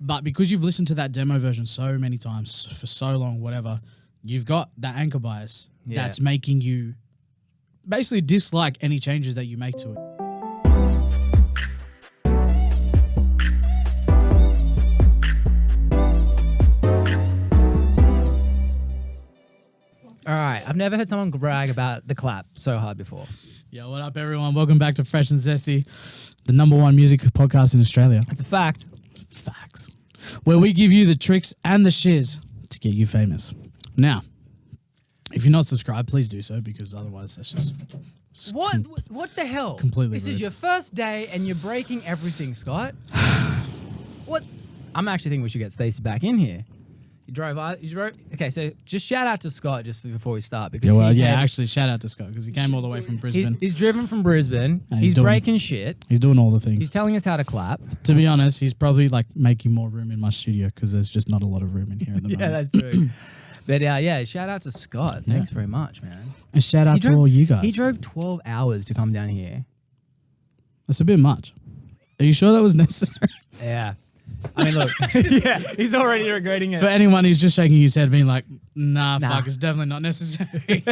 But because you've listened to that demo version so many times for so long, whatever, you've got that anchor bias that's making you basically dislike any changes that you make to it. All right, I've never heard someone brag about the clap so hard before. Yo, what up, everyone? Welcome back to Fresh and Zesty, the #1 music podcast in Australia. It's a fact. Facts. Where we give you the tricks and the shiz to get you famous. Now, if you're not subscribed, please do so, because otherwise that's just What the hell? Completely This rude. is your first day and you're breaking everything, Scott. What? I'm actually thinking we should get Stacey back in here. You drove. Okay, so just shout out to Scott just before we start, because actually, shout out to Scott because he came all the way from Brisbane. He's driven from Brisbane. And He's breaking shit. He's doing all the things. He's telling us how to clap. To be honest, he's probably like making more room in my studio because there's just not a lot of room in here at the moment. Yeah, that's true. But shout out to Scott. Thanks very much, man. And shout out to all you guys. He drove 12 hours to come down here. That's a bit much. Are you sure that was necessary? Yeah. I mean, look. Yeah, he's already regretting it. For anyone who's just shaking his head, being like, nah, fuck, it's definitely not necessary.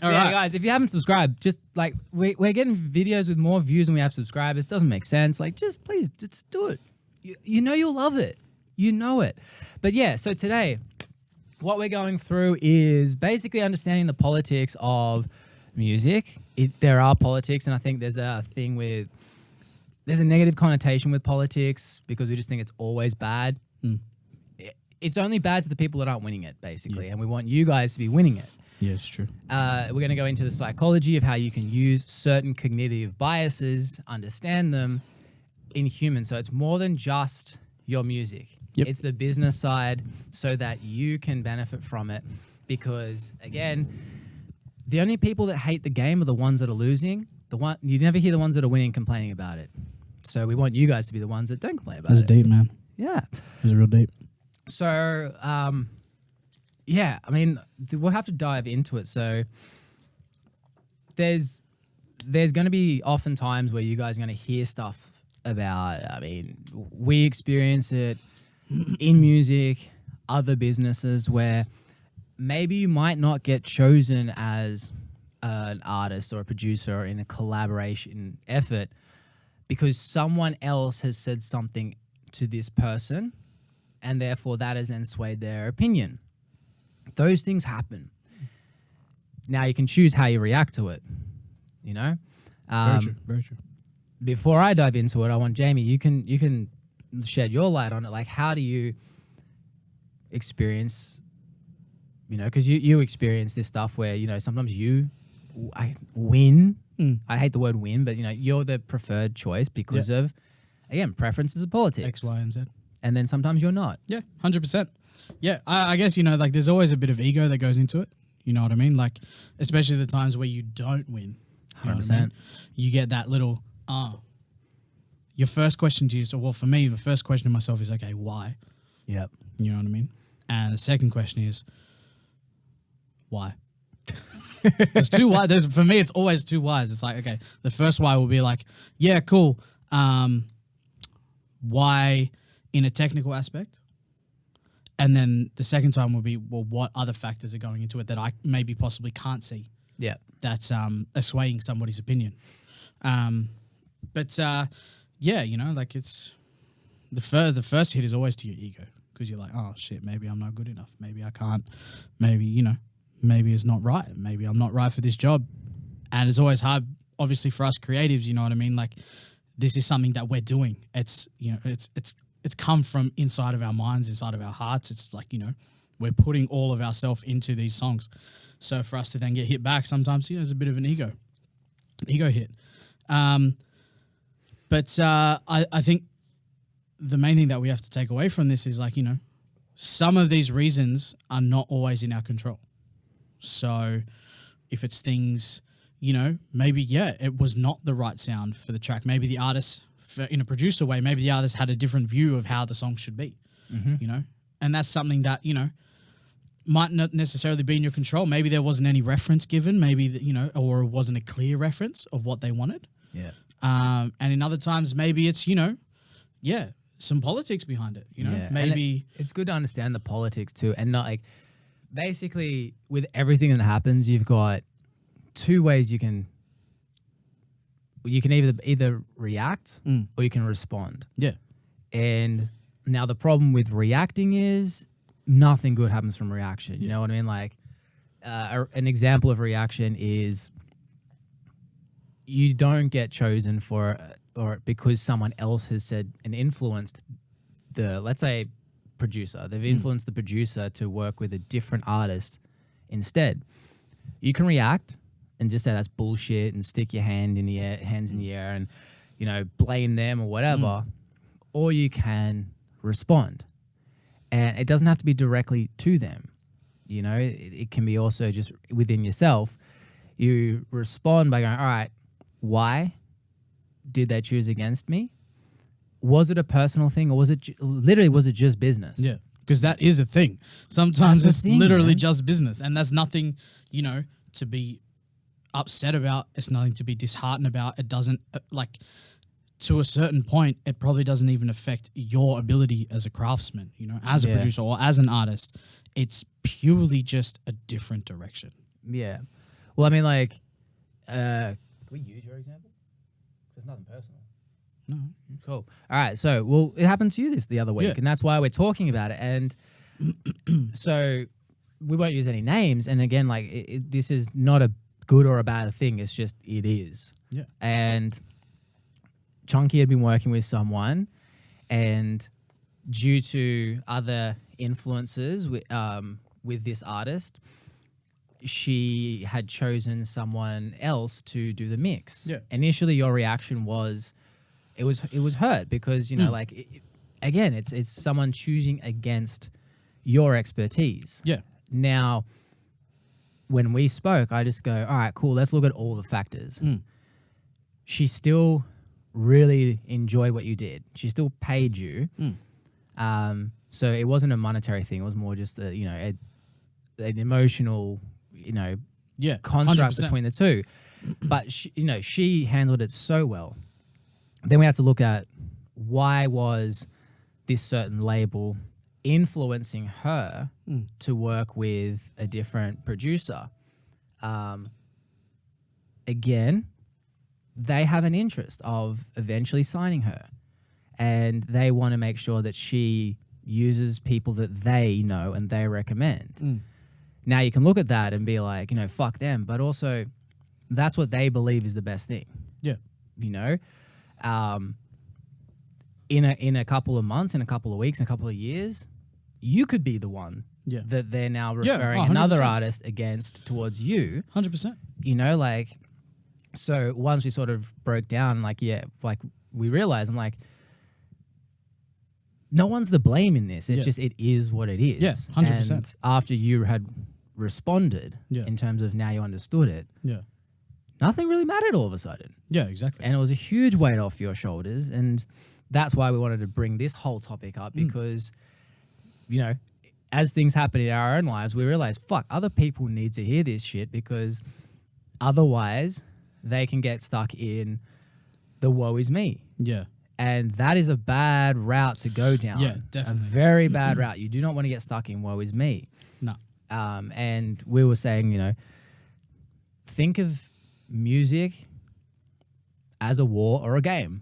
All right, guys, if you haven't subscribed, just like we're getting videos with more views than we have subscribers. Doesn't make sense. Like, just please, just do it. You know you'll love it. You know it. But yeah, so today, what we're going through is basically understanding the politics of music. There are politics, and I think there's a thing with... There's a negative connotation with politics because we just think it's always bad. It's only bad to the people that aren't winning it, basically, and we want you guys to be winning it. Yeah, it's true. We're going to go into the psychology of how you can use certain cognitive biases, understand them in humans. So it's more than just your music. Yep. It's the business side so that you can benefit from it because, again, the only people that hate the game are the ones that are losing. You never hear the ones that are winning complaining about it. So we want you guys to be the ones that don't complain about it. That's deep, man. Yeah. That's real deep. So, yeah, I mean, we'll have to dive into it. So there's going to be often times where you guys are going to hear stuff about, I mean, we experience it in music, other businesses, where maybe you might not get chosen as an artist or a producer in a collaboration effort because someone else has said something to this person and therefore that has then swayed their opinion. Those things happen. Now you can choose how you react to it, you know? Very true. Before I dive into it, I want Jamie, you can shed your light on it. Like, how do you experience, you know, because you experience this stuff where, you know, sometimes you win. I hate the word win, but, you know, you're the preferred choice because of, again, preferences of politics. X, Y, and Z. And then sometimes you're not. Yeah, 100%. Yeah, I guess, you know, like there's always a bit of ego that goes into it. You know what I mean? Like, especially the times where you don't win. 100%. I mean? You get that little, your first question to you, so, well, for me, the first question to myself is, okay, why? Yep. You know what I mean? And the second question is, why? There's two why. For me, it's always two whys. It's like, okay, the first why will be like, yeah, cool. Why in a technical aspect? And then the second time will be, well, what other factors are going into it that I maybe possibly can't see? Yeah. That's swaying somebody's opinion. But yeah, you know, like it's the first hit is always to your ego because you're like, oh shit, maybe I'm not good enough. Maybe I can't. Maybe, you know, maybe it's not right. Maybe I'm not right for this job. And it's always hard, obviously, for us creatives, you know what I mean? Like, this is something that we're doing. It's, you know, it's come from inside of our minds, inside of our hearts. It's like, you know, we're putting all of ourselves into these songs. So for us to then get hit back, sometimes, you know, there's a bit of an ego hit. But I think the main thing that we have to take away from this is, like, you know, some of these reasons are not always in our control. So if it's things, you know, maybe, yeah, it was not the right sound for the track. Maybe the artist, in a producer way, maybe the artist had a different view of how the song should be, you know? And that's something that, you know, might not necessarily be in your control. Maybe there wasn't any reference given, maybe, that, you know, or it wasn't a clear reference of what they wanted. Yeah. And in other times, maybe it's, you know, yeah, some politics behind it. You know, Yeah, and maybe it's good to understand the politics too, and not like basically with everything that happens, you've got two ways you can either react or you can respond. yeah, And now the problem with reacting is nothing good happens from reaction. You know what I mean? Like an example of reaction is you don't get chosen for or because someone else has said and influenced the, let's say, producer. They've influenced the producer to work with a different artist instead. You can react and just say that's bullshit and stick your hands in the air and, you know, blame them or whatever. Or you can respond. And it doesn't have to be directly to them. You know, it can be also just within yourself. You respond by going, all right, why did they choose against me? Was it a personal thing or was it just business? yeah. Because that is a thing. Sometimes That's it's the thing, literally man. just business, and that's nothing, you know, to be upset about. It's nothing to be disheartened about. It doesn't like. To a certain point, it probably doesn't even affect your ability as a craftsman, you know, as a producer or as an artist. It's purely just a different direction. Yeah. Well, I mean, like, can we use your example? There's nothing personal. No. Cool. All right. So, well, it happened to you the other week, and that's why we're talking about it. And so we won't use any names. And again, like, this is not a good or a bad thing. It's just, it is. Yeah. And Chunky had been working with someone, and due to other influences with this artist, she had chosen someone else to do the mix. Yeah. Initially, your reaction was, it was hurt because, you know, like, again, it's someone choosing against your expertise. Yeah. Now, when we spoke, I just go, all right, cool, let's look at all the factors. She still really enjoyed what you did. She still paid you. So it wasn't a monetary thing. It was more just an emotional, construct 100%. between the two. But she handled it so well. Then we had to look at why was this certain label influencing her to work with a different producer. Again, they have an interest of eventually signing her, and they want to make sure that she uses people that they know and they recommend. Now you can look at that and be like, fuck them, but also that's what they believe is the best thing. Yeah. In a couple of months, in a couple of weeks, in a couple of years, you could be the one that they're now referring another artist against towards you. 100%. So once we sort of broke down, we realized, I'm like, no one's to blame in this. It's just, it is what it is. Yeah, 100%. And after you had responded in terms of now you understood it, nothing really mattered all of a sudden. Yeah, exactly. And it was a huge weight off your shoulders. And that's why we wanted to bring this whole topic up because, as things happen in our own lives, we realize, fuck, other people need to hear this shit because otherwise they can get stuck in the woe is me. Yeah. And that is a bad route to go down. Yeah, definitely. A very bad route. You do not want to get stuck in woe is me. No. And we were saying, think of music as a war or a game.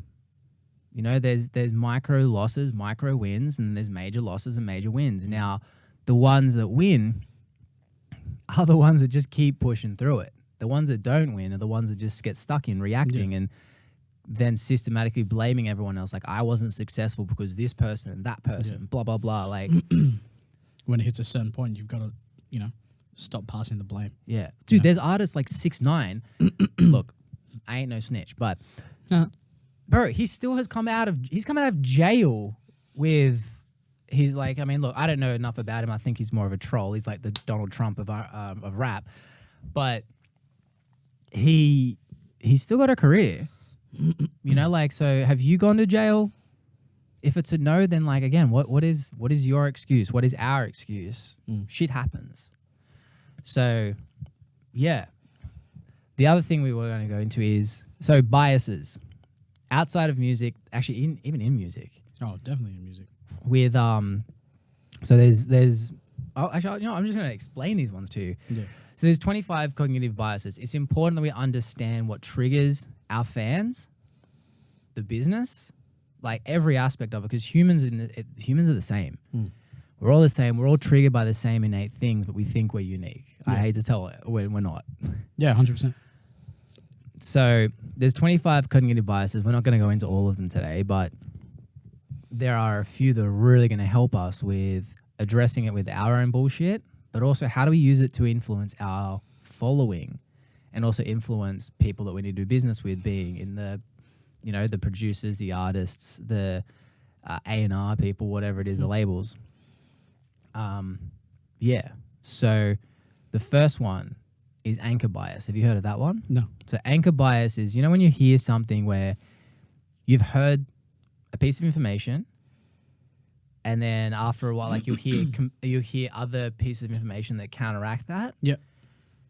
There's micro losses, micro wins, and there's major losses and major wins. Now, the ones that win are the ones that just keep pushing through it. The ones that don't win are the ones that just get stuck in reacting and then systematically blaming everyone else. Like, I wasn't successful because this person and that person, blah, blah, blah. Like, when it hits a certain point, you've got to, stop passing the blame. Yeah. Dude, there's artists like 6ix9ine. Look, I ain't no snitch, but bro, he still has come out of jail with he's like, I mean, look, I don't know enough about him. I think he's more of a troll. He's like the Donald Trump of rap. But he's still got a career. So have you gone to jail? If it's a no, then again, what is your excuse? What is our excuse? Shit happens. So, yeah. The other thing we were going to go into is, biases. Outside of music, actually even in music, Oh, definitely in music. With so there's actually, I'm just going to explain these ones to you. Yeah. So there's 25 cognitive biases. It's important that we understand what triggers our fans, the business, like every aspect of it, because humans are the same. We're all the same. We're all triggered by the same innate things, but we think we're unique. I hate to tell it, we're not. Yeah, 100%. So there's 25 cognitive biases. We're not going to go into all of them today, but there are a few that are really going to help us with addressing it with our own bullshit, but also how do we use it to influence our following and also influence people that we need to do business with, being in the, you know, the producers, the artists, the A&R people, whatever it is, the labels. Yeah. So the first one is anchor bias. Have you heard of that one? No. So anchor bias is, you know, when you hear something where you've heard a piece of information, and then after a while, like you'll hear other pieces of information that counteract that. Yep.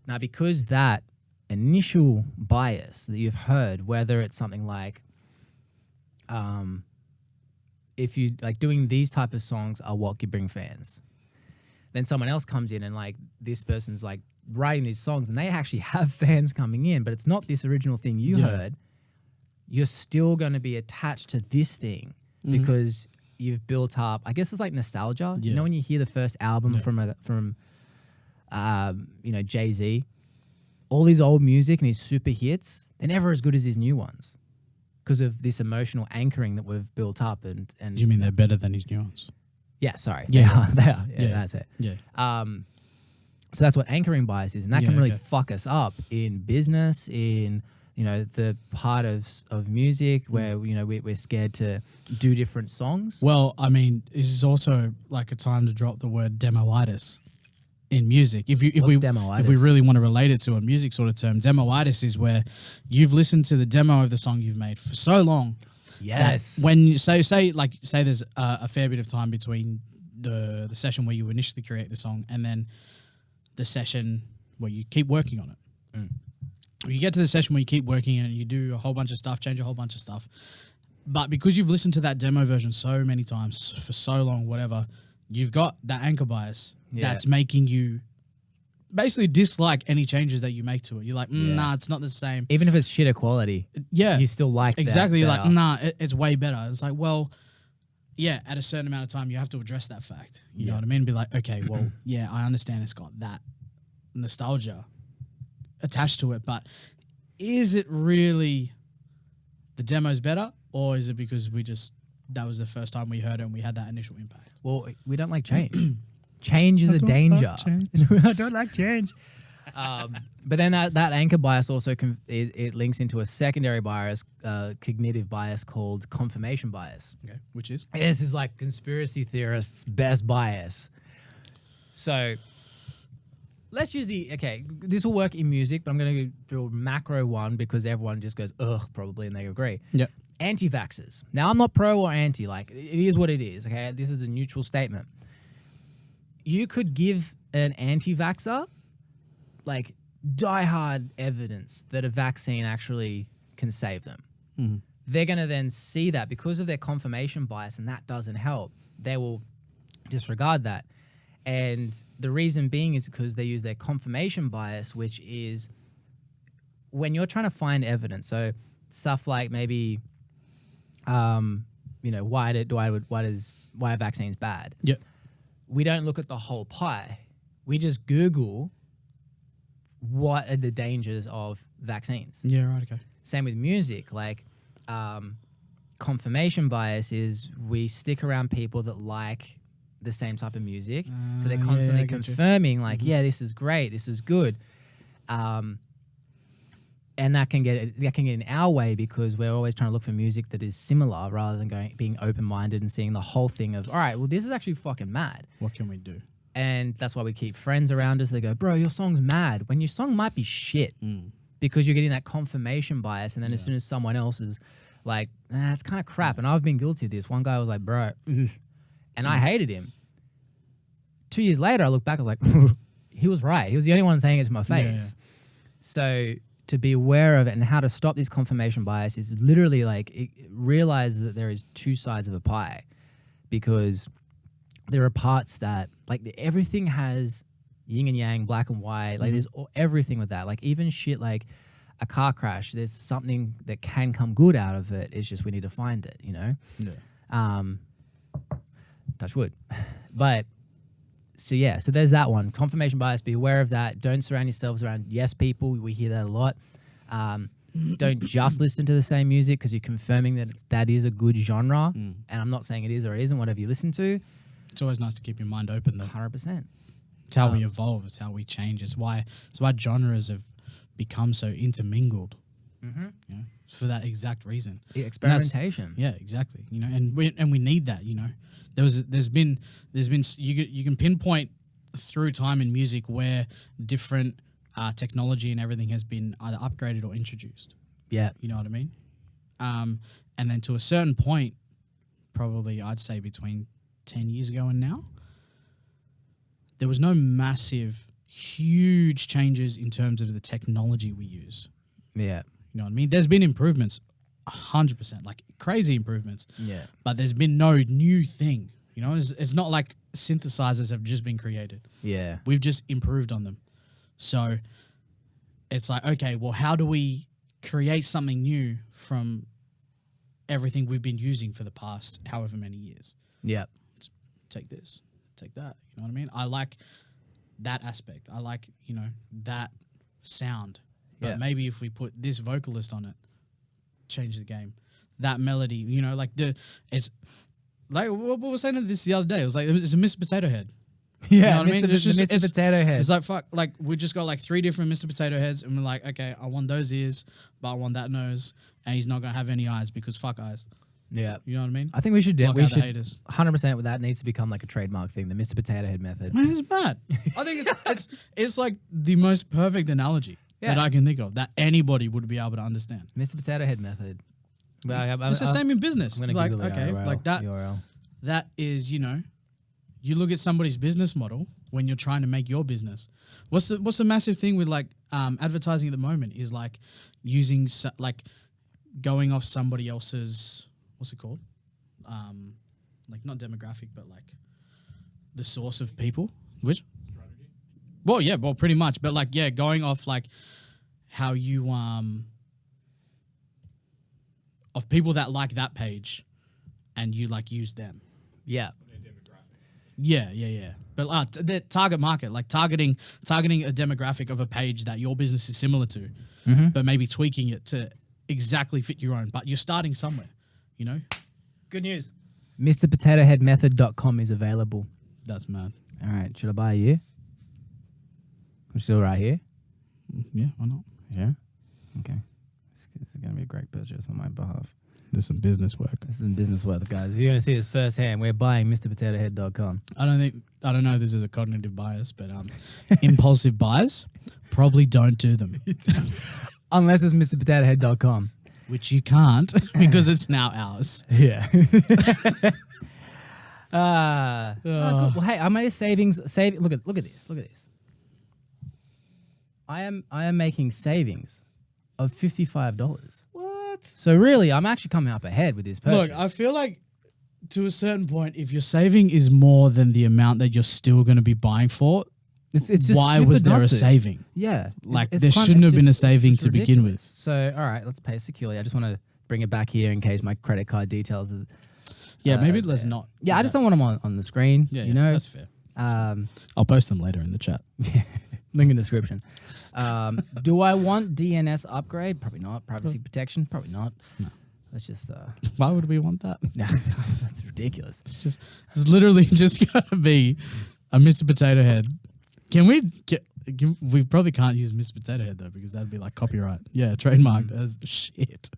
Now, because that initial bias that you've heard, whether it's something like, if you like doing these type of songs are what could bring fans, then someone else comes in and like this person's like writing these songs and they actually have fans coming in, but it's not this original thing you heard. You're still going to be attached to this thing because you've built up, I guess it's like nostalgia. You know, when you hear the first album from you know, Jay-Z, all these old music and these super hits, they're never as good as these new ones because of this emotional anchoring that we've built up. And You mean they're better than his new ones? Yeah, sorry. Yeah. They are. Yeah, that's it. Yeah. So that's what anchoring bias is, and that can really fuck us up in business, in, you know, the part of music where, you know, we're scared to do different songs. Well, I mean, this is also like a time to drop the word demoitis in music. If we really want to relate it to a music sort of term, demoitis is where you've listened to the demo of the song you've made for so long. Yes. When you say there's a fair bit of time between the session where you initially create the song and then the session where you keep working on it. You get to the session where you keep working and you do a whole bunch of stuff, change a whole bunch of stuff. But because you've listened to that demo version so many times for so long, whatever, you've got that anchor bias that's making you basically dislike any changes that you make to it. You're like, nah, it's not the same. Even if it's shitter quality, you still like exactly. that You're like, nah, it's way better. It's like, well, yeah, at a certain amount of time, you have to address that fact. You know what I mean? Be like, okay, well, yeah, I understand it's got that nostalgia attached to it, but is it really the demo's better, or is it because that was the first time we heard it and we had that initial impact? Well, we don't like change. Change is a danger. I don't like change. But then that anchor bias also it links into a secondary bias, cognitive bias called confirmation bias. Okay, which is? This is like conspiracy theorists' best bias. So let's use this will work in music, but I'm going to do a macro one because everyone just goes, ugh, probably, and they agree. Yep. Anti-vaxxers. Now, I'm not pro or anti. Like, it is what it is, okay? This is a neutral statement. You could give an anti-vaxxer, like, diehard evidence that a vaccine actually can save them. Mm-hmm. They're going to then see that because of their confirmation bias, and that doesn't help. They will disregard that. And the reason being is because they use their confirmation bias, which is when you're trying to find evidence. So stuff like maybe, you know, why are vaccines bad? Yep. We don't look at the whole pie. We just Google what are the dangers of vaccines. Yeah, right, okay. Same with music. Like, confirmation bias is we stick around people that like the same type of music. So they're constantly confirming, like, yeah, this is great, this is good. And that can get in our way because we're always trying to look for music that is similar rather than being open-minded and seeing the whole thing of, all right, well, this is actually fucking mad. What can we do? And that's why we keep friends around us. They go, bro, your song's mad. When your song might be shit because you're getting that confirmation bias. And then as soon as someone else is like, it's kind of crap. And I've been guilty of this. One guy was like, bro, and I hated him. 2 years later, I look back, I was like, he was right. He was the only one saying it to my face. Yeah. So to be aware of it and how to stop this confirmation bias is literally like realize that there is two sides of a pie, because there are parts that like everything has yin and yang, black and white. Like there's everything with that. Like even shit like a car crash, there's something that can come good out of it. It's just we need to find it, you know? Yeah. Touch wood. But so yeah, so there's that one. Confirmation bias, be aware of that. Don't surround yourselves around yes people. We hear that a lot. Don't just listen to the same music because you're confirming that that is a good genre. And I'm not saying it is or it isn't, whatever you listen to. It's always nice to keep your mind open though. 100%. It's how we evolve. It's how we change. It's why genres have become so intermingled. You know, for that exact reason. Experimentation. Yeah, exactly. You know, and we need that. You know, there's been you can pinpoint through time in music where different technology and everything has been either upgraded or introduced. Yeah, you know what I mean. And then to a certain point, probably I'd say between 10 years ago and now, there was no massive, huge changes in terms of the technology we use. Yeah. You know what I mean? There's been improvements, 100%, like crazy improvements. Yeah. But there's been no new thing. You know, it's not like synthesizers have just been created. Yeah. We've just improved on them. So it's like, okay, well, how do we create something new from everything we've been using for the past however many years? Yeah. Take this, take that. You know what I mean? I like that aspect. I like, you know, that sound. But maybe if we put this vocalist on it, change the game. That melody, you know, like it's like what was saying this the other day. It was like it's a Mr. Potato Head. Yeah, you know what I mean? It's Mr. Potato Head. It's like fuck. Like we just got like 3 different Mr. Potato Heads, and we're like, okay, I want those ears, but I want that nose, and he's not gonna have any eyes because fuck eyes. Yeah, you know what I mean. I think we should do. We should haters. 100% with that needs to become like a trademark thing. The Mr. Potato Head method. Man, it's bad. I think it's like the most perfect analogy that I can think of that anybody would be able to understand. Mr. Potato Head method. It's the same in business. I'm gonna like Google okay, URL, like that. URL. That is, you know, you look at somebody's business model when you're trying to make your business. What's the massive thing with like advertising at the moment is like using like going off somebody else's, what's it called? Like not demographic, but like the source of people. Which? Strategy. Well, yeah, well, pretty much. But like, yeah, going off like how you of people that like that page, and you like use them. Yeah. Yeah. But the target market, like targeting a demographic of a page that your business is similar to, but maybe tweaking it to exactly fit your own. But you're starting somewhere, you know? Good news. MrPotatoHeadMethod.com is available. That's mad. All right. Should I buy you? I'm still right here. Yeah, why not? Yeah. Okay. This is going to be a great purchase on my behalf. There's some business work. This is some business work, guys. You're going to see this firsthand. We're buying MrPotatoHead.com. I don't know if this is a cognitive bias, but impulsive buys, probably don't do them. Unless it's MrPotatoHead.com. Which you can't because it's now ours. Yeah. Cool. Well, hey, I made a savings. Look at this. I am making savings of $55. What? So really, I'm actually coming up ahead with this purchase. Look, I feel like to a certain point, if your saving is more than the amount that you're still going to be buying for, it's just why was there a saving? Yeah. Like there shouldn't have been a saving to begin with. So, all right, let's pay securely. I just want to bring it back here in case my credit card details are... Yeah, maybe let's not. Yeah, I just don't want them on the screen. Yeah, you know? That's fair. I'll post them later in the chat. Link in the description. Do I want DNS upgrade? Probably not. Privacy protection? Probably not. No. Let's just... Why would we want that? No, that's ridiculous. It's literally just going to be a Mr. Potato Head. We probably can't use Mr. Potato Head though because that'd be like copyright. Yeah, trademarked as shit.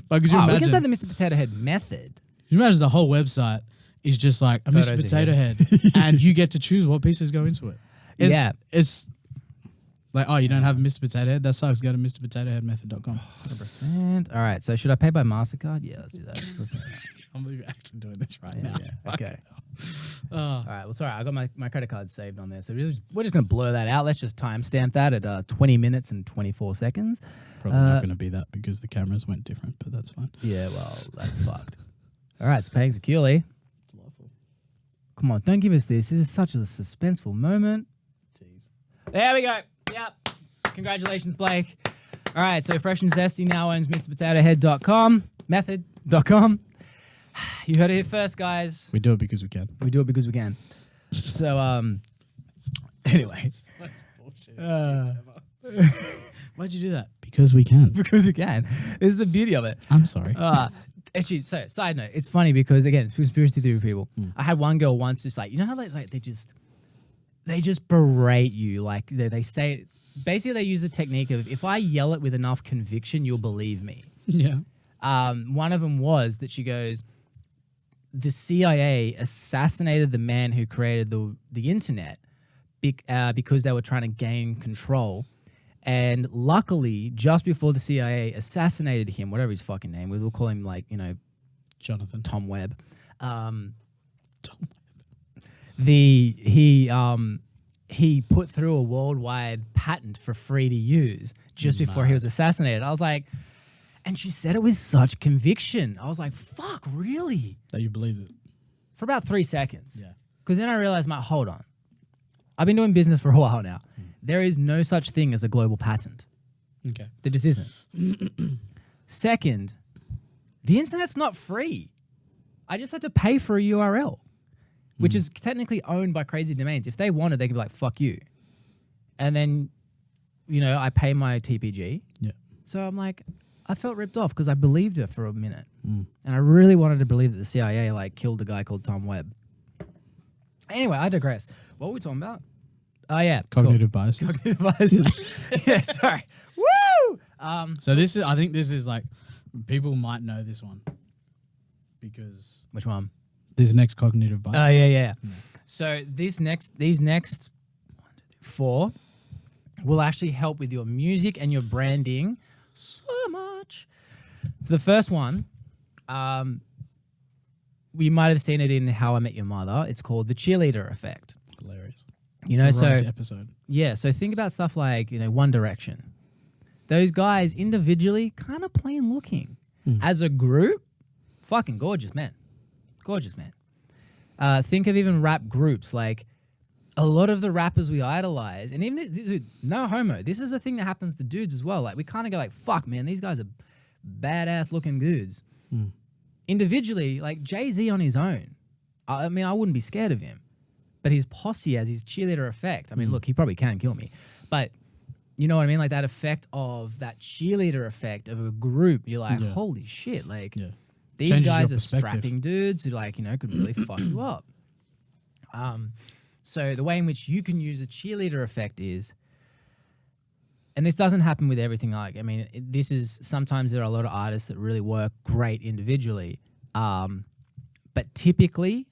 But could you imagine? We can say the Mr. Potato Head method. Can you imagine the whole website is just like a Mr. Potato Head and you get to choose what pieces go into it. It's like, oh, you don't have a Mr. Potato Head? That sucks. Go to MrPotatoHeadMethod.com. 100%. All right, so should I pay by MasterCard? Yeah, let's do that. can't believe you're actually doing this right now. Yeah. Okay. All right. Well, sorry. I got my credit card saved on there. So we're just going to blur that out. Let's just timestamp that at 20 minutes and 24 seconds. Probably not going to be that because the cameras went different, but that's fine. Yeah, well, that's fucked. All right. It's paying securely. Come on. Don't give us this. This is such a suspenseful moment. Jeez. There we go. Yep. Congratulations, Blake. All right. So Fresh and Zesty now owns MrPotatoHead.com, Method.com. You heard it here first, guys. We do it because we can. We do it because we can. So, anyways. That's bullshit excuse ever. Why'd you do that? Because we can. Because we can. This is the beauty of it. I'm sorry. Actually, so side note, it's funny because again, it's conspiracy theory people. I had one girl once just like, you know how like they just berate you. Like they say, basically they use the technique of if I yell it with enough conviction, you'll believe me. Yeah. One of them was that she goes, the CIA assassinated the man who created the internet because they were trying to gain control. And luckily, just before the CIA assassinated him, whatever his fucking name, we'll call him like, Jonathan. Tom Webb. Tom Webb. He put through a worldwide patent for free to use just before he was assassinated. I was like, and she said it with such conviction. I was like, fuck, really? That you believed it. For about 3 seconds. Yeah. Because then I realized, hold on. I've been doing business for a while now. There is no such thing as a global patent. Okay. There just isn't. Second, the internet's not free. I just had to pay for a URL, which is technically owned by crazy domains. If they wanted, they could be like, fuck you. And then, I pay my TPG. Yeah. So I'm like, I felt ripped off because I believed her for a minute. And I really wanted to believe that the CIA killed a guy called Tom Webb. Anyway, I digress. What were we talking about? Oh, yeah. Cognitive biases. Cognitive biases. Yeah, sorry. Woo! So I think this is like, people might know this one because. Which one? This next cognitive bias. Oh, yeah. So these next 4 will actually help with your music and your branding so much. So the first one, we might have seen it in How I Met Your Mother. It's called the cheerleader effect. Hilarious. Episode. Yeah, so think about stuff like, One Direction. Those guys individually kind of plain looking. As a group, fucking gorgeous men. Gorgeous men. Think of even rap groups, like a lot of the rappers we idolize, and even, dude, no homo, this is a thing that happens to dudes as well. Like we kind of go like, fuck man, these guys are badass looking dudes. Individually, like Jay-Z on his own, I mean, I wouldn't be scared of him. But his posse has his cheerleader effect. I mean, look, he probably can kill me. But you know what I mean? Like that effect of that cheerleader effect of a group. You're like, holy shit. Like these Changes guys your are perspective. strapping dudes who could really fuck you up. So the way in which you can use a cheerleader effect is, and this doesn't happen with everything. This is, sometimes there are a lot of artists that really work great individually. But typically,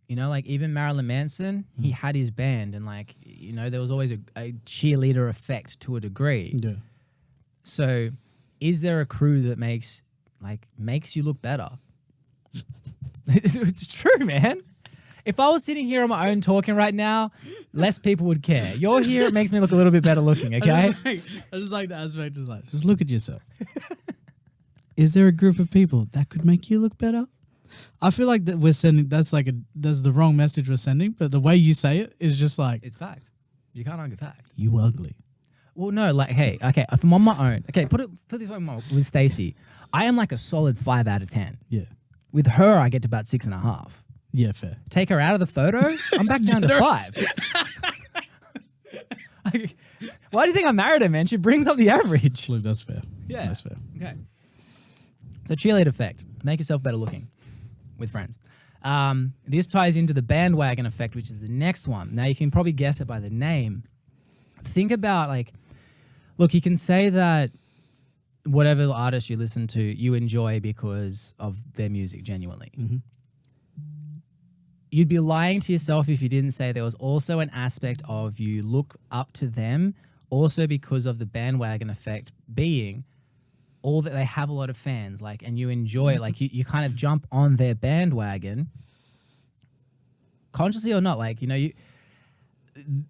even Marilyn Manson, he had his band and there was always a cheerleader effect to a degree. Yeah. So is there a crew that makes you look better? It's true, man. If I was sitting here on my own talking right now, less people would care. You're here, it makes me look a little bit better looking, okay? I just like the aspect of just look at yourself. Is there a group of people that could make you look better? I feel like that we're sending, that's the wrong message we're sending, but the way you say it is just like. It's fact. You can't argue fact. You ugly. Well, no, hey, okay, if I'm on my own, okay, put this on with Stacey. I am a solid 5 out of 10. Yeah. With her, I get to about 6.5. Yeah, fair. Take her out of the photo, I'm back down to 5. Why do you think I married her, man? She brings up the average. Look, that's fair. Yeah. That's fair. Okay. So cheerleader effect. Make yourself better looking with friends. This ties into the bandwagon effect, which is the next one. Now, you can probably guess it by the name. Think about, look, you can say that whatever artist you listen to, you enjoy because of their music genuinely. Mm-hmm. You'd be lying to yourself if you didn't say there was also an aspect of you look up to them also because of the bandwagon effect being all that they have a lot of fans, like, and you enjoy it, like you kind of jump on their bandwagon, consciously or not. Like, you know,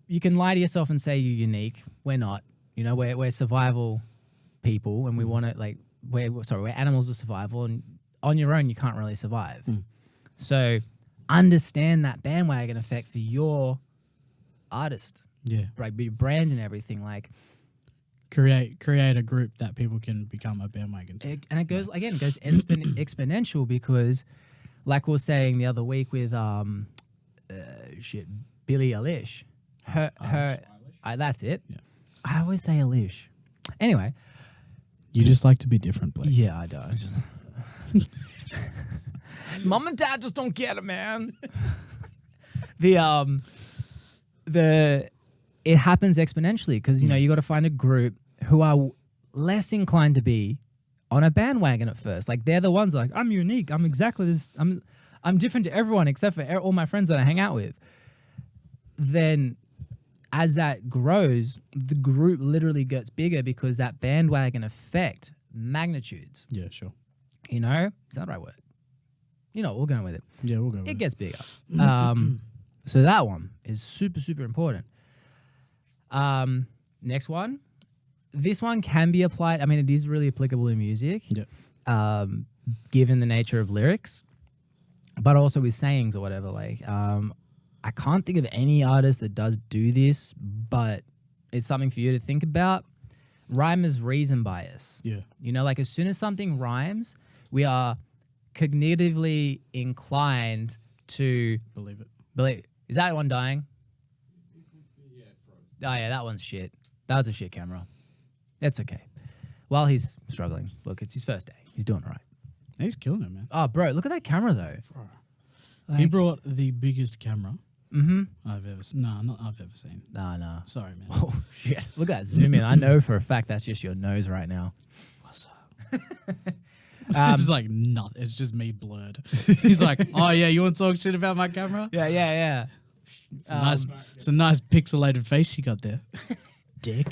you can lie to yourself and say you're unique. We're not. You know, we're survival people, and we want to, like, we're animals of survival, and on your own you can't really survive. So understand that bandwagon effect for your artist, right? Your brand and everything. Like, create a group that people can become a bandwagon to. And it goes exponential, because, like we were saying the other week with Billie Eilish, that's it. Yeah. I always say Eilish. Anyway, You just like to be different, Blake. yeah, I do. Mom and Dad just don't get it, man. It happens exponentially, because, you know, you got to find a group who are less inclined to be on a bandwagon at first. Like, they're the ones like, I'm unique. I'm exactly this. I'm different to everyone except for all my friends that I hang out with. Then as that grows, the group literally gets bigger, because that bandwagon effect magnitudes. Yeah, sure. You know? Is that the right word? You know, we're going with it. Yeah, we'll go with It it. gets bigger. So that one is super, super important. Next one. This one can be applied. I mean, it is really applicable in music, given the nature of lyrics, but also with sayings or whatever. Like, I can't think of any artist that does do this, but it's something for you to think about. Rhyme is reason bias. Yeah. You know, like, as soon as something rhymes, we are cognitively inclined to Believe it. believe. Is that one dying? Oh yeah, that one's shit. That was a shit camera. That's okay. While he's struggling, look, it's his first day. He's doing all right. He's killing it, man. Oh, bro, look at that camera though. He brought the biggest camera Mm-hmm. I've ever seen. No. Sorry, man. Oh shit! Look at that zoom in. I know for a fact that's just your nose right now. What's up? It's like nothing. It's just me blurred. He's like, oh yeah, you want to talk shit about my camera? Yeah. It's a nice pixelated face you got there. Dick.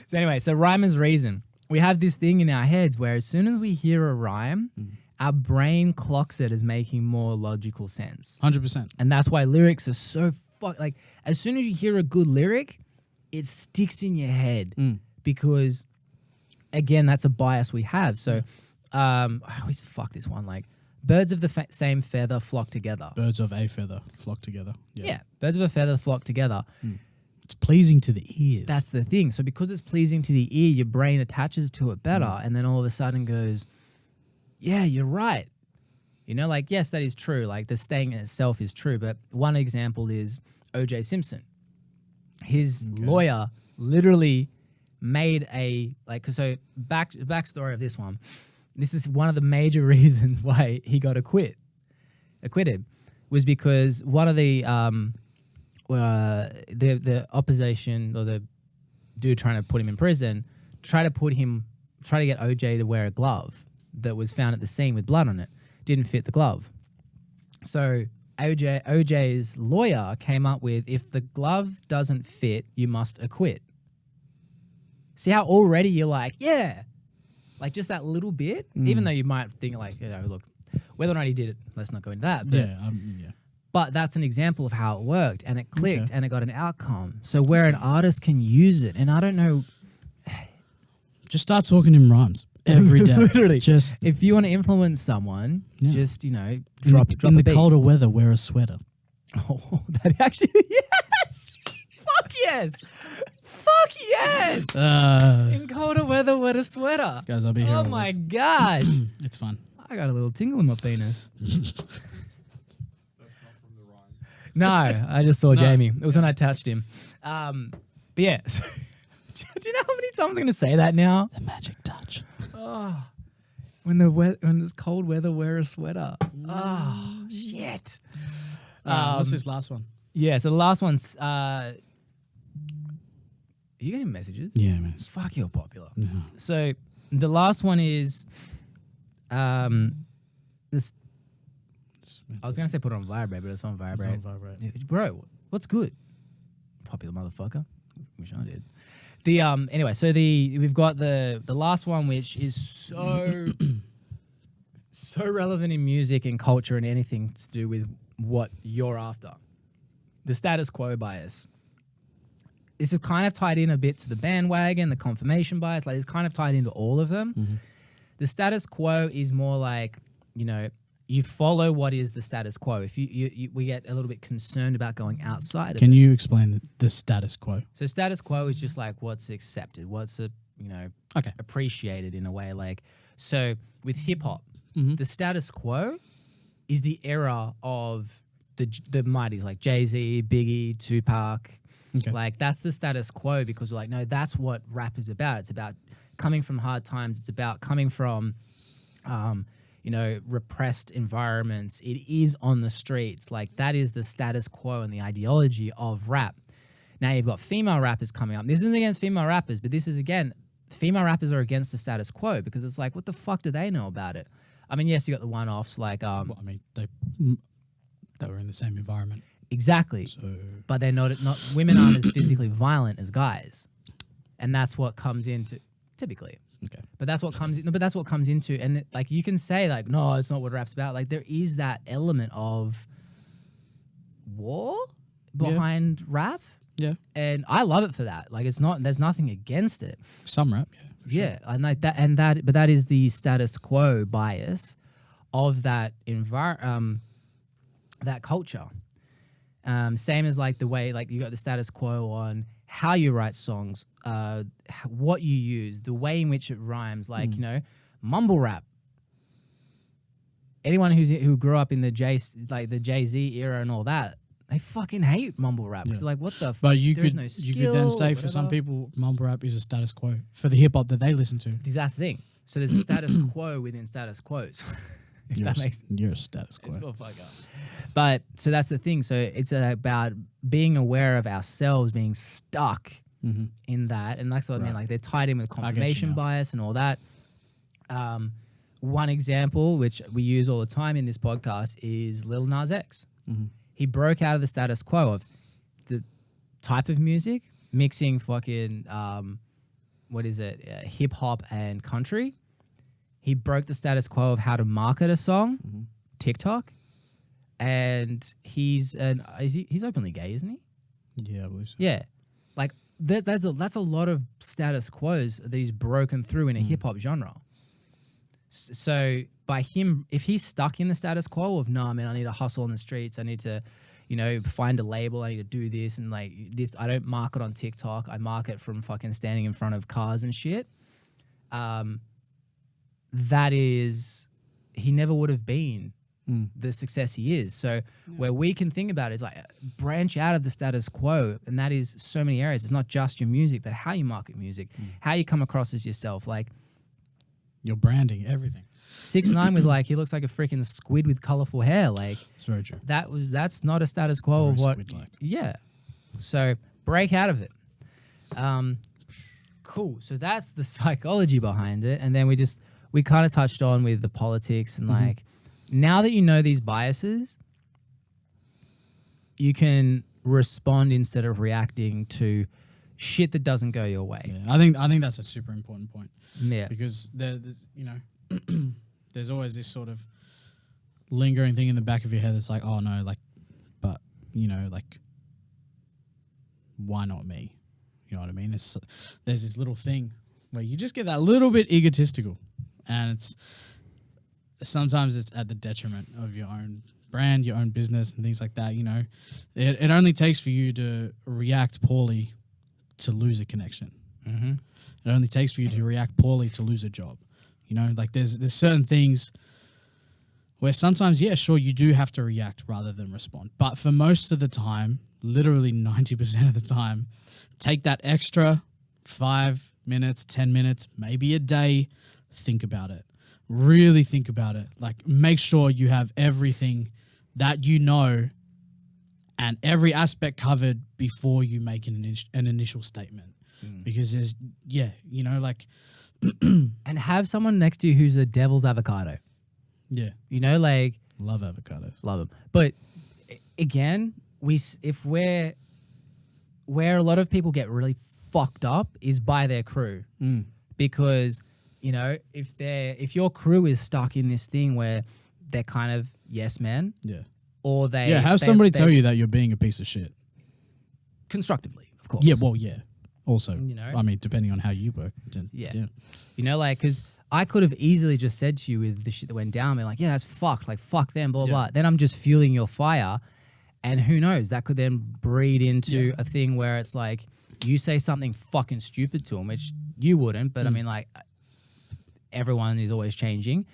So anyway, so rhyme is reason. We have this thing in our heads where as soon as we hear a rhyme, our brain clocks it as making more logical sense. 100%. And that's why lyrics are so like, as soon as you hear a good lyric, it sticks in your head because, again, that's a bias we have. So I always fuck this one. Like, birds of the same feather flock together. Birds of a feather flock together. Yeah, birds of a feather flock together. It's pleasing to the ears. That's the thing. So because it's pleasing to the ear, your brain attaches to it better, and then all of a sudden goes, yeah, you're right. You know, like, yes, that is true. Like, the saying itself is true. But one example is O.J. Simpson. His lawyer literally made backstory of this one. This is one of the major reasons why he got acquitted, was because one of the opposition, or the dude trying to put him in prison, try to get OJ to wear a glove that was found at the scene with blood on it. Didn't fit the glove. So OJ's lawyer came up with, if the glove doesn't fit, you must acquit. See how already you're like, yeah, like just that little bit, even though you might think like, you know, look, whether or not he did it, let's not go into that. But yeah. But that's an example of how it worked, and it clicked, and it got an outcome. So where an artist can use it, and I don't know. Just start talking in rhymes every day. Literally. Just If you want to influence someone, just, you know, drop a in the beat. colder weather, wear a sweater. Oh, that actually, yes. Fuck yes. Fuck yes. In colder weather, wear a sweater. Guys, I'll be here. Oh all my week. gosh. It's fun. I got a little tingle in my penis. No, I just saw Jamie. It was when I touched him. But yeah. Do you know how many times I'm going to say that now? The magic touch. Oh, when there's cold weather, wear a sweater. Oh, shit. What's this last one? Yeah, so the last one's... are you getting messages? Yeah, man. Fuck, you're popular. No. So the last one is... this. I was going to say put it on vibrate, but it's on vibrate. It's on vibrate. Yeah, bro, what's good? Popular motherfucker. Wish I did. The anyway, so we've got the last one, which is so so relevant in music and culture and anything to do with what you're after. The status quo bias. This is kind of tied in a bit to the bandwagon, the confirmation bias. Like, it's kind of tied into all of them. Mm-hmm. The status quo is more like, you know, you follow what is the status quo. If we get a little bit concerned about going outside. Can you explain the status quo? So status quo is just like what's accepted, what's appreciated in a way. Like, so with hip hop, the status quo is the era of the mighties like Jay-Z, Biggie, Tupac. Okay. Like, that's the status quo, because we're like, no, that's what rap is about. It's about coming from hard times. It's about coming from, repressed environments. It is on the streets. Like, that is the status quo and the ideology of rap. Now you've got female rappers coming up. This isn't against female rappers, but this is, again, female rappers are against the status quo, because it's like, what the fuck do they know about it? I mean, yes, you got the one-offs like... well, I mean, they were in the same environment. Exactly. So. But they're not women aren't as physically violent as guys. And that's what comes into typically. Okay. But that's what comes into, and like, you can say like, no, it's not what rap's about. Like, there is that element of war behind rap. Yeah. And I love it for that. Like, there's nothing against it. Some rap, yeah. And like that, but that is the status quo bias of that that culture. Same as like the way, like, you got the status quo on how you write songs, what you use, the way in which it rhymes, like, mumble rap. Anyone who grew up in the Jay-Z era and all that, they fucking hate mumble rap. Yeah. So like, what the fuck? But you could then say for some people, mumble rap is a status quo for the hip hop that they listen to. That's the thing. So there's a status quo within status quos. You're a status quo. But so that's the thing. So it's about being aware of ourselves being stuck in that. And that's what I mean. Like, they're tied in with confirmation bias and all that. One example, which we use all the time in this podcast, is Lil Nas X. He broke out of the status quo of the type of music, mixing fucking, hip hop and country. He broke the status quo of how to market a song, TikTok. And he's openly gay, isn't he? Yeah, I believe so. Yeah, like that's a lot of status quos that he's broken through in a hip hop genre. So by him, if he's stuck in the status quo of, nah, man, I need to hustle on the streets, I need to, find a label, I need to do this, and like this, I don't market on TikTok, I market from fucking standing in front of cars and shit. That is, he never would have been the success he is. So where we can think about it is like, branch out of the status quo, and that is so many areas. It's not just your music, but how you market music, how you come across as yourself, like your branding, everything. 6ix9ine with like, he looks like a freaking squid with colorful hair. Like, it's very true. That's not a status quo of what. Squid-like. Yeah. So break out of it. Cool. So that's the psychology behind it, and then we kind of touched on with the politics and like, now that you know these biases, you can respond instead of reacting to shit that doesn't go your way. Yeah, I think that's a super important point. Yeah. Because there's always this sort of lingering thing in the back of your head that's like, oh no, like, but like, why not me? You know what I mean? There's this little thing where you just get that little bit egotistical, and sometimes it's at the detriment of your own brand, your own business, and things like that. It only takes for you to react poorly to lose a connection. It only takes for you to react poorly to lose a job. Like there's certain things where sometimes, yeah, sure, you do have to react rather than respond. But for most of the time, literally 90% of the time, take that extra 5 minutes, 10 minutes, maybe a day, think about it. Really think about it. Like, make sure you have everything that and every aspect covered before you make an initial statement. Because there's, like... and have someone next to you who's a devil's avocado. Yeah. Like... Love avocados. Love them. But, again, where a lot of people get really fucked up is by their crew. Because, you know, if your crew is stuck in this thing where they're kind of yes men, or they have somebody tell you that you're being a piece of shit constructively, of course. Yeah, well, yeah. Also, you know, I mean, depending on how you work. Yeah. You know, like, because I could have easily just said to you with the shit that went down, be like, yeah, that's fucked. Like, fuck them, blah, blah. Then I'm just fueling your fire. And who knows? That could then breed into a thing where it's like, you say something fucking stupid to them, which you wouldn't. But I mean, like, everyone is always changing.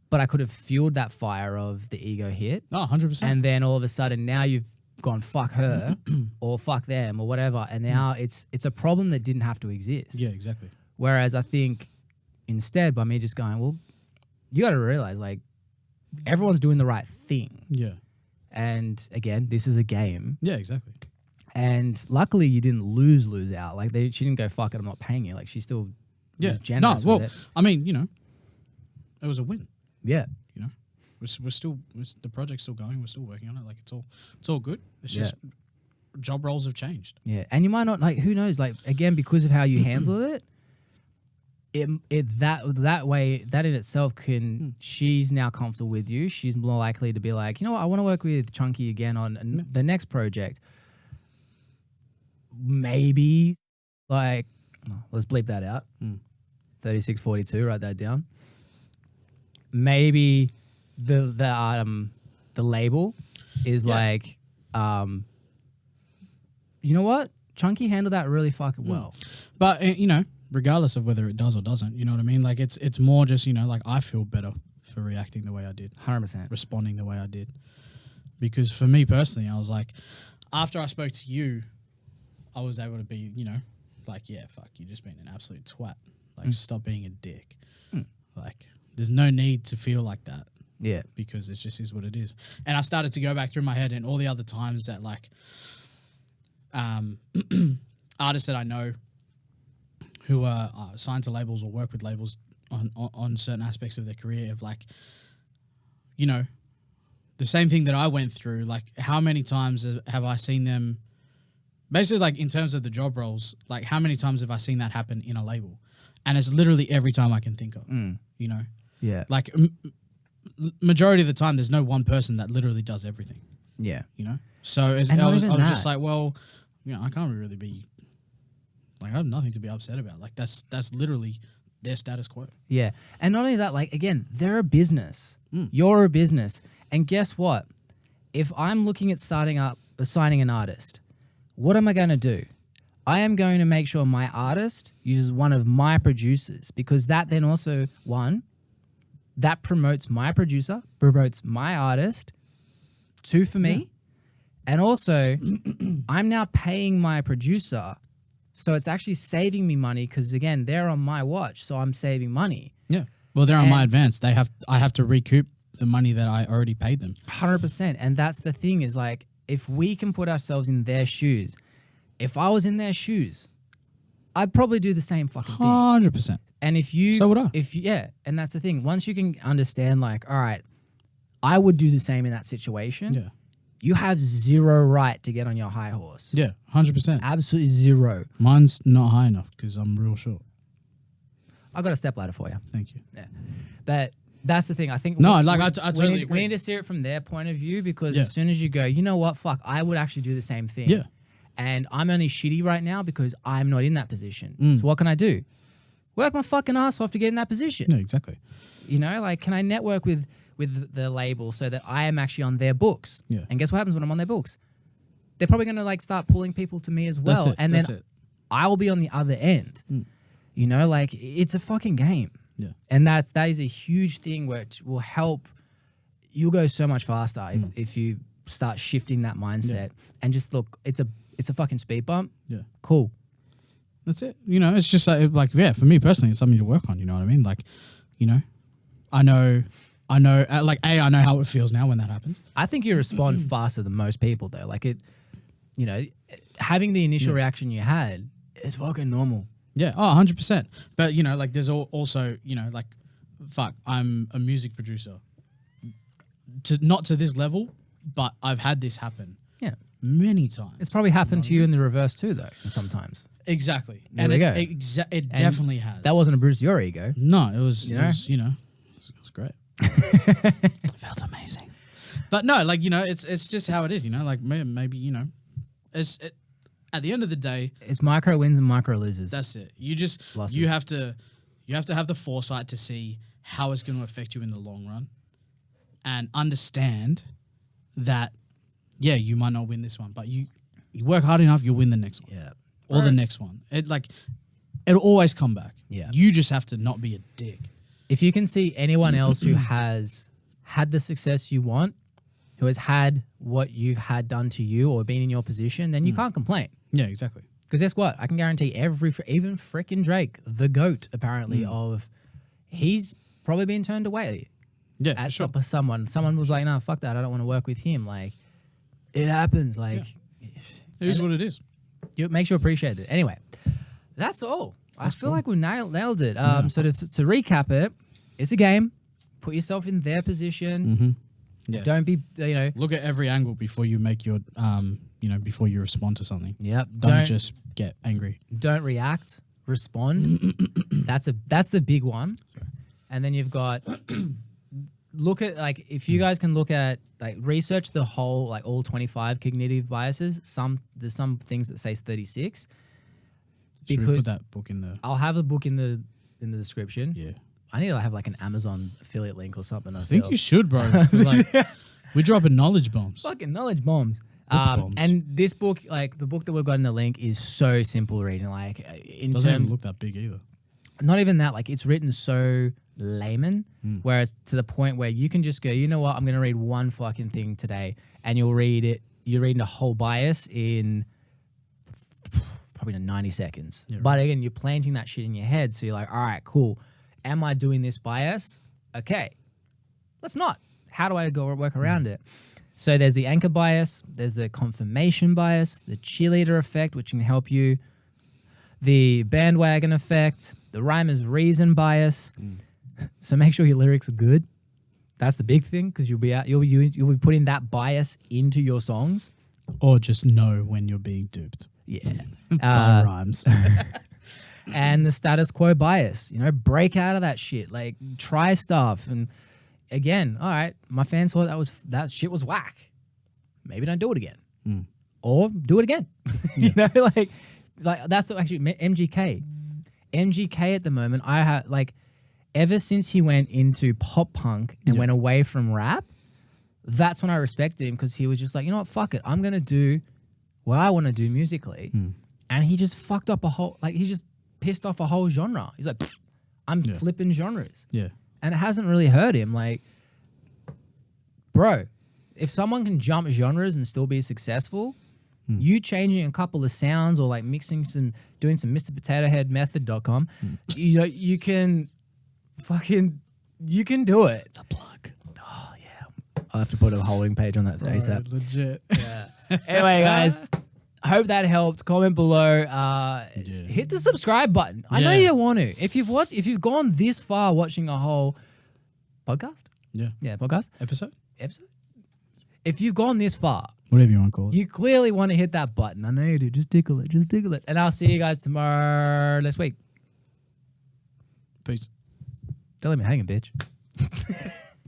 But I could have fueled that fire of the ego hit. Oh, 100%. And then all of a sudden now you've gone fuck her or fuck them or whatever. And now it's a problem that didn't have to exist. Yeah, exactly. Whereas I think instead by me just going, well, you got to realize like everyone's doing the right thing. Yeah. And again, this is a game. Yeah, exactly. And luckily you didn't lose out. Like she didn't go, fuck it, I'm not paying you. Like she still was generous with it. I mean, you know, it was a win. Yeah. You know, the project's still going. We're still working on it. Like it's all good. It's just job roles have changed. Yeah. And you might not, like, who knows, like, again, because of how you handled it, that way, that in itself can, she's now comfortable with you. She's more likely to be like, you know what, I want to work with Chunky again on the next project. Maybe, like, let's bleep that out. 3642, write that down. Maybe the label is like, you know what? Chunky handled that really fucking well. But, you know, regardless of whether it does or doesn't, you know what I mean? Like, it's more just, you know, like, I feel better for reacting the way I did. 100%. Responding the way I did. Because for me personally, I was like, after I spoke to you, I was able to be, you know, like, yeah, fuck, you just been an absolute twat. Like, stop being a dick. Like, there's no need to feel like that. Yeah. Because it just is what it is. And I started to go back through my head and all the other times that, like, artists that I know who are signed to labels or work with labels on certain aspects of their career of, like, you know, the same thing that I went through. Like, how many times have I seen them, basically, like, in terms of the job roles, like, how many times have I seen that happen in a label? And it's literally every time I can think of, you know? Yeah. Like, majority of the time, there's no one person that literally does everything. Yeah. You know? So I was just like, well, you know, I can't really be, like, I have nothing to be upset about. Like, that's literally their status quo. Yeah. And not only that, like, again, they're a business. You're a business. And guess what? If I'm looking at signing an artist, what am I going to do? I am going to make sure my artist uses one of my producers, because that then also, that promotes my producer, promotes my artist, for me. And also, I'm now paying my producer, so it's actually saving me money because, again, they're on my watch, so I'm saving money. Yeah. Well, they're on my advance. I have to recoup the money that I already paid them. 100%. And that's the thing is, like, if we can put ourselves in their shoes, if I was in their shoes, I'd probably do the same fucking thing. 100%. And if you... So would I. And that's the thing. Once you can understand, like, all right, I would do the same in that situation. Yeah. You have zero right to get on your high horse. Yeah, 100%. Absolutely zero. Mine's not high enough because I'm real short. I got a stepladder for you. Thank you. Yeah. But that's the thing. I think... I totally agree. We need to see it from their point of view, because as soon as you go, you know what, fuck, I would actually do the same thing. Yeah. And I'm only shitty right now because I'm not in that position. So what can I do? Work my fucking ass off to get in that position. Yeah, exactly. You know, like, can I network with the label so that I am actually on their books? Yeah. And guess what happens when I'm on their books? They're probably going to, like, start pulling people to me as well. That's it. I'll be on the other end. You know, like, it's a fucking game. Yeah. And that is a huge thing which will help. You'll go so much faster if you start shifting that mindset and just look, it's a fucking speed bump. Yeah. Cool. That's it. You know, it's just like, yeah, for me personally, it's something to work on. You know what I mean? Like, you know, I know, like, I know how it feels now when that happens. I think you respond faster than most people, though. Like, it, you know, having the initial reaction you had is fucking normal. Yeah. Oh, 100%. But, you know, like, there's also, you know, like, fuck, I'm a music producer. Not to this level, but I've had this happen. Yeah. Many times. It's probably happened to you in the reverse too, though, sometimes. Exactly. There and we it, go. it definitely has. That wasn't a Bruce your ego. No, it was, You it know? was, it was great. It felt amazing. But no, like, it's just how it is, like maybe, at the end of the day, It's micro wins and micro losers. that's it. Losses. You have to have the foresight to see how it's going to affect you in the long run and understand that, yeah, you might not win this one, but you work hard enough, you'll win the next one. Yeah. Or the next one. It'll always come back. Yeah. You just have to not be a dick. If you can see anyone else who has had the success you want, who has had what you've had done to you or been in your position, then you can't complain. Yeah, exactly. Because guess what? I can guarantee even frickin' Drake, the GOAT, apparently, he's probably been turned away. Yeah, At for sure. someone was like, "No, fuck that. I don't want to work with him." Like, it happens. Like, It is what it is. it makes you appreciate it. Anyway, that's all. I feel like we nailed it. So to recap it, it's a game. Put yourself in their position. Yeah. Don't be, Look at every angle before you make your, before you respond to something. Yep. Don't just get angry. Don't react. Respond. That's the big one. And then you've got look at, like, if you guys can look at, like, research the whole, like, all 25 cognitive biases. There's some things that say 36. Should we Because put that book in the? I'll have the book in the description. Yeah. I need to have like an Amazon affiliate link or something. I think you should, bro. 'Cause, like, we're dropping knowledge bombs. fucking knowledge bombs. Bombs. And this book, like the book that we've got in the link, is so simple reading. Like in Doesn't terms, even look that big either. not even that. Like it's written so layman, whereas to the point where you can just go, you know what, I'm going to read one fucking thing today, and you'll read it. You're reading a whole bias in probably in 90 seconds. Yeah, But again, you're planting that shit in your head, so you're like, all right, cool. Am I doing this bias? Okay, let's not. How do I go work around it? So there's the anchor bias, there's the confirmation bias, the cheerleader effect, which can help you, the bandwagon effect, the rhymer's reason bias. So make sure your lyrics are good. That's the big thing, because you'll be putting that bias into your songs. Or just know when you're being duped Yeah. by rhymes. And the status quo bias, break out of that shit, like try stuff. And again, all right, my fans thought that shit was whack. Maybe don't do it again, or do it again. Like that's actually MGK. MGK at the moment, I have ever since he went into pop punk and went away from rap, that's when I respected him, because he was just like, you know what, fuck it, I'm gonna do what I want to do musically, and he just fucked up he just pissed off a whole genre. He's like, I'm flipping genres. Yeah. And it hasn't really hurt him. Like, bro, if someone can jump genres and still be successful, you changing a couple of sounds or like doing some Mr. Potato Head method.com, you can do it. The plug. Oh, yeah. I'll have to put a holding page on that ASAP. Legit. Yeah. Anyway, guys, I hope that helped. Comment below. Hit the subscribe button. I know you want to. If you've gone this far watching a whole podcast. Yeah, podcast. Episode? If you've gone this far, Whatever you want to call it. you clearly want to hit that button. I know you do. Just tickle it. And I'll see you guys tomorrow next week. Peace. Don't let me hang it, bitch.